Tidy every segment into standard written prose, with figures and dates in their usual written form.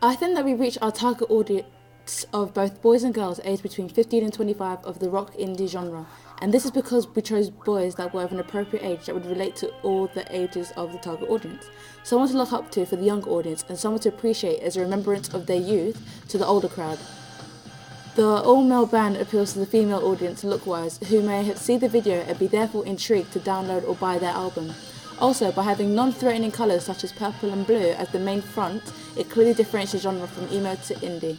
I think that we reach our target audience of both boys and girls aged between 15 and 25 of the rock indie genre. And this is because we chose boys that were of an appropriate age that would relate to all the ages of the target audience. Someone to look up to for the younger audience and someone to appreciate as a remembrance of their youth to the older crowd. The all-male band appeals to the female audience look-wise, who may see the video and be therefore intrigued to download or buy their album. Also, by having non-threatening colours such as purple and blue as the main front, it clearly differentiates genre from emo to indie.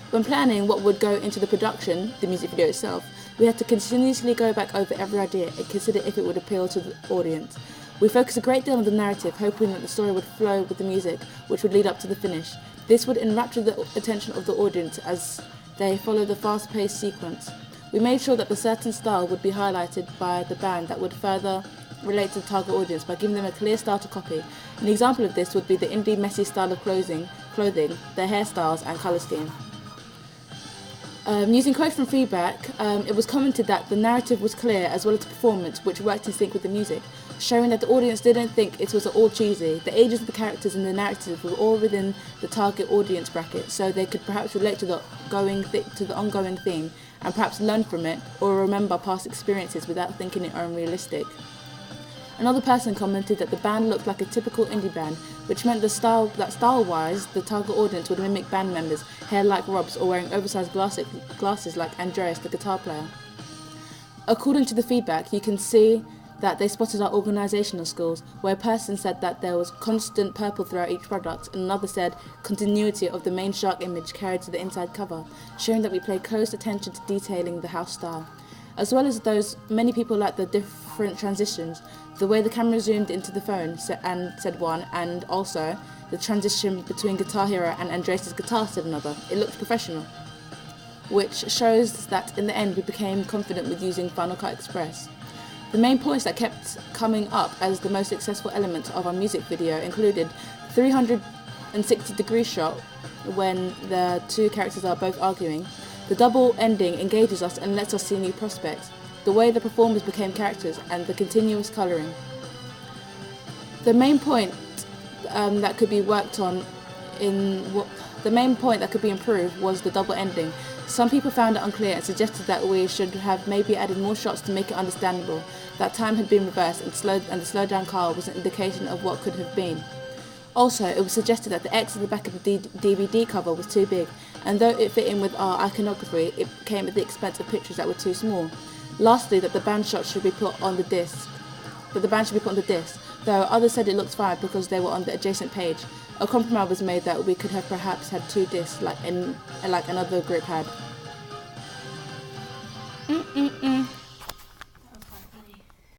When planning what would go into the production, the music video itself, we had to continuously go back over every idea and consider if it would appeal to the audience. We focused a great deal on the narrative, hoping that the story would flow with the music, which would lead up to the finish. This would enrapture the attention of the audience as they follow the fast-paced sequence. We made sure that the certain style would be highlighted by the band that would further relate to the target audience by giving them a clear style to copy. An example of this would be the indie messy style of clothing, their hairstyles and colour scheme. Using quotes from feedback, it was commented that the narrative was clear as well as the performance, which worked in sync with the music, showing that the audience didn't think it was all cheesy. The ages of the characters and the narrative were all within the target audience bracket, so they could perhaps relate to the ongoing theme and perhaps learn from it or remember past experiences without thinking it unrealistic. Another person commented that the band looked like a typical indie band, which meant that style-wise, the target audience would mimic band members, hair like Rob's or wearing oversized glasses like Andreas, the guitar player. According to the feedback, you can see that they spotted our organisational skills, where a person said that there was constant purple throughout each product, and another said continuity of the main shark image carried to the inside cover, showing that we paid close attention to detailing the house style. As well as those, many people liked the different transitions, the way the camera zoomed into the phone said one, and also the transition between Guitar Hero and Andreas' guitar said another. It looked professional, which shows that in the end we became confident with using Final Cut Express. The main points that kept coming up as the most successful elements of our music video included 360-degree shot when the two characters are both arguing. The double ending engages us and lets us see new prospects, the way the performers became characters, and the continuous colouring. The main point that could be improved was the double ending. Some people found it unclear and suggested that we should have maybe added more shots to make it understandable. That time had been reversed and the slowed down car was an indication of what could have been. Also, it was suggested that the X at the back of the DVD cover was too big, and though it fit in with our iconography, it came at the expense of pictures that were too small. Lastly, that the band shots should be put on the disc, though others said it looked fine because they were on the adjacent page. A compromise was made that we could have perhaps had two discs like another group had.